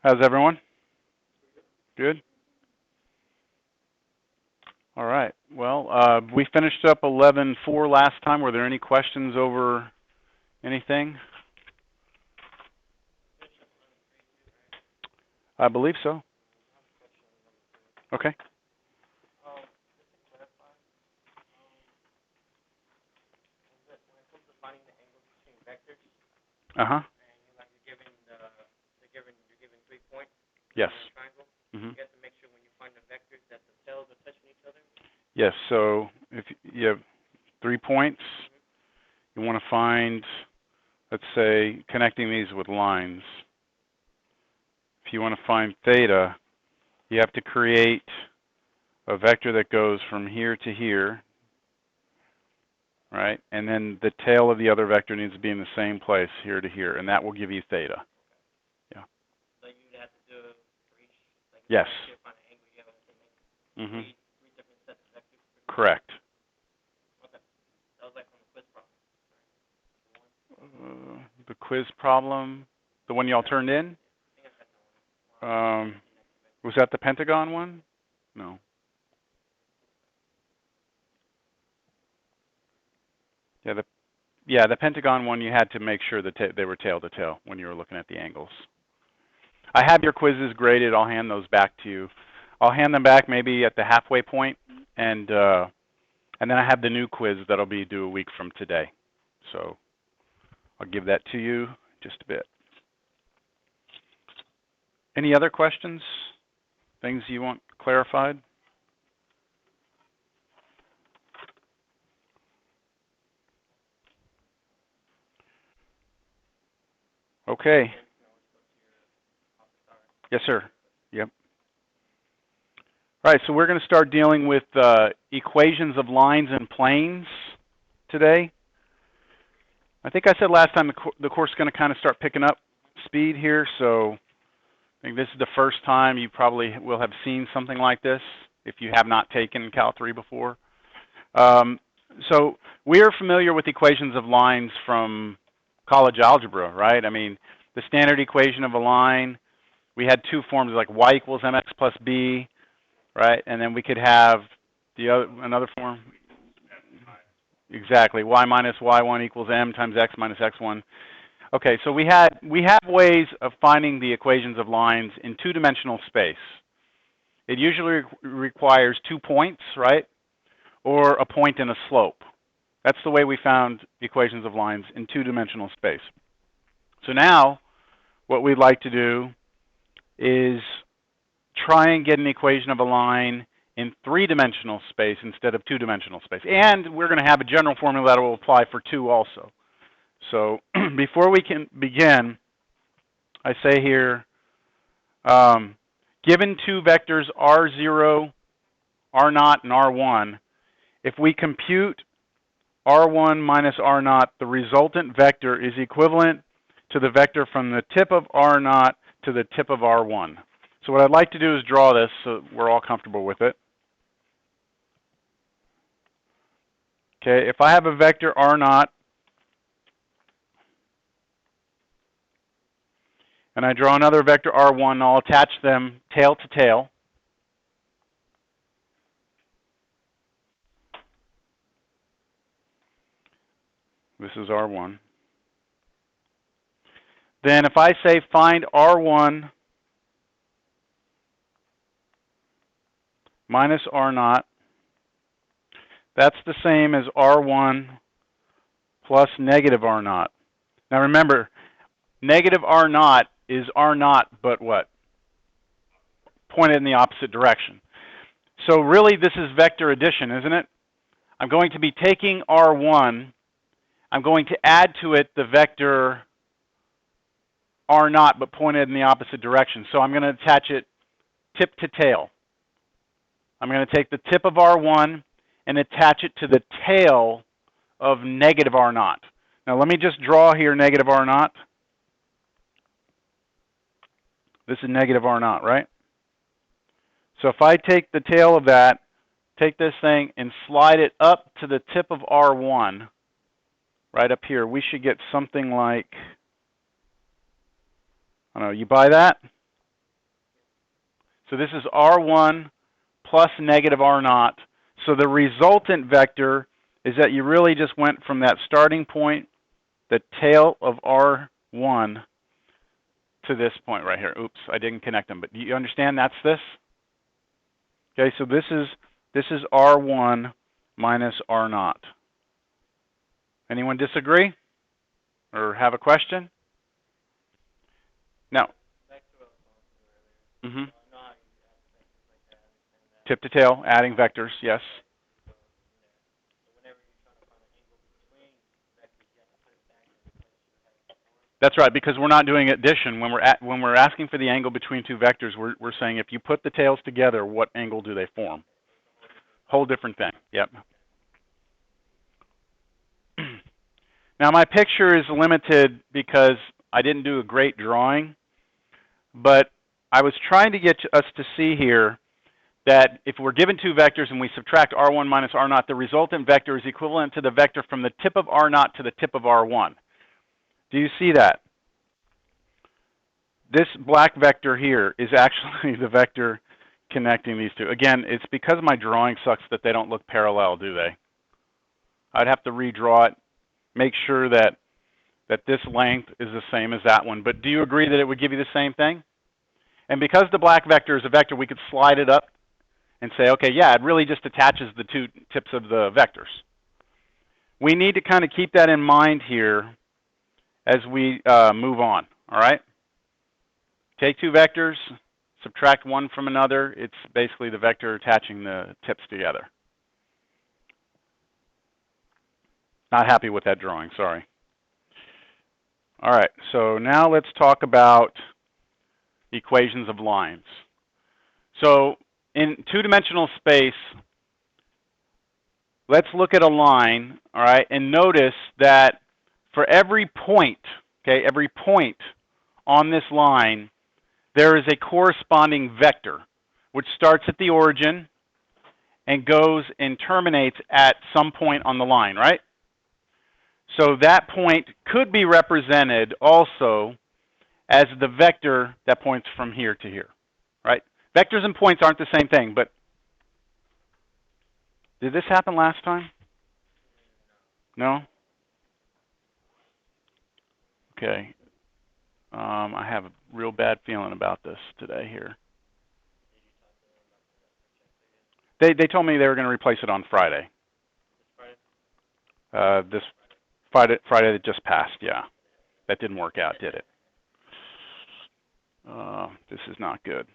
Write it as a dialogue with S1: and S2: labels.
S1: How's everyone? Good? All right. Well, we finished up 11:4 last time. Were there any questions over anything? I believe so. Okay. Uh-huh. Yes. Mm-hmm. Yes, so if you have 3 points, you want to find, let's say, connecting these with lines. If you want to find theta, you have to create a vector that goes from here to here, right? And then the tail of the other vector needs to be in the same place, here to here, and that will give you theta. Yeah. Yes. Mm-hmm. Correct. The quiz problem, the one y'all turned in? Was that the Pentagon one? No. Yeah, the Pentagon one, you had to make sure that they were tail to tail when you were looking at the angles. I have your quizzes graded. I'll hand those back to you. I'll hand them back maybe at the halfway point, and then I have the new quiz that'll be due a week from today. So I'll give that to you just a bit. Any other questions? Things you want clarified? Okay. Yes, sir. Yep. All right, so we're going to start dealing with equations of lines and planes today. I think I said last time the course is going to kind of start picking up speed here, so I think this is the first time you probably will have seen something like this if you have not taken Cal 3 before. So we are familiar with equations of lines from college algebra, right? I mean, the standard equation of a line, we had two forms like y equals mx plus b, right? And then we could have another form. Exactly, y minus y1 equals m times x minus x1. Okay, so we have ways of finding the equations of lines in two-dimensional space. It usually requires 2 points, right? Or a point and a slope. That's the way we found equations of lines in two-dimensional space. So now, what we'd like to do is try and get an equation of a line in three-dimensional space instead of two-dimensional space. And we're going to have a general formula that will apply for 2 also. So before we can begin, I say here, given two vectors r0, r0, and r1, if we compute r1 minus r0, the resultant vector is equivalent to the vector from the tip of r0 to the tip of r1. So what I'd like to do is draw this so we're all comfortable with it. Okay, if I have a vector r0, and I draw another vector r1, I'll attach them tail to tail. This is r1. Then if I say find r1 minus r0, that's the same as r1 plus negative r0. Now remember, negative r0 is r0, but what? Pointed in the opposite direction. So really this is vector addition, isn't it? I'm going to be taking r1, I'm going to add to it the vector r0, but pointed in the opposite direction. So I'm going to attach it tip to tail. I'm going to take the tip of r1 and attach it to the tail of negative r0. Now let me just draw here negative r0. This is negative r0, right? So if I take the tail of that, take this thing and slide it up to the tip of r1, right up here, we should get something like, I don't know, you buy that? So this is R1 plus negative R0. So the resultant vector is that you really just went from that starting point, the tail of R1, to this point right here. Oops, I didn't connect them, but do you understand that's this? Okay, so this is R1 minus R0. Anyone disagree or have a question? No. Mm-hmm. Tip to tail, adding vectors, yes. That's right, because we're not doing addition. When we're asking for the angle between two vectors, we're saying if you put the tails together, what angle do they form? Whole different thing. Yep. Now my picture is limited because I didn't do a great drawing, but I was trying to get us to see here that if we're given two vectors and we subtract R1 minus R0, the resultant vector is equivalent to the vector from the tip of R0 to the tip of R1. Do you see that? This black vector here is actually the vector connecting these two. Again, it's because my drawing sucks that they don't look parallel, do they? I'd have to redraw it, make sure that this length is the same as that one. But do you agree that it would give you the same thing? And because the black vector is a vector, we could slide it up and say, okay, yeah, it really just attaches the two tips of the vectors. We need to kind of keep that in mind here as we move on, all right? Take two vectors, subtract one from another. It's basically the vector attaching the tips together. Not happy with that drawing, sorry. All right, so now let's talk about equations of lines. So in two-dimensional space, let's look at a line, all right, and notice that for every point, okay, every point on this line, there is a corresponding vector, which starts at the origin and goes and terminates at some point on the line, right? So that point could be represented also as the vector that points from here to here, right? Vectors and points aren't the same thing, but did this happen last time? No? Okay. I have a real bad feeling about this today here. They told me they were going to replace it on Friday. This Friday that just passed, yeah. That didn't work out, did it? This is not good.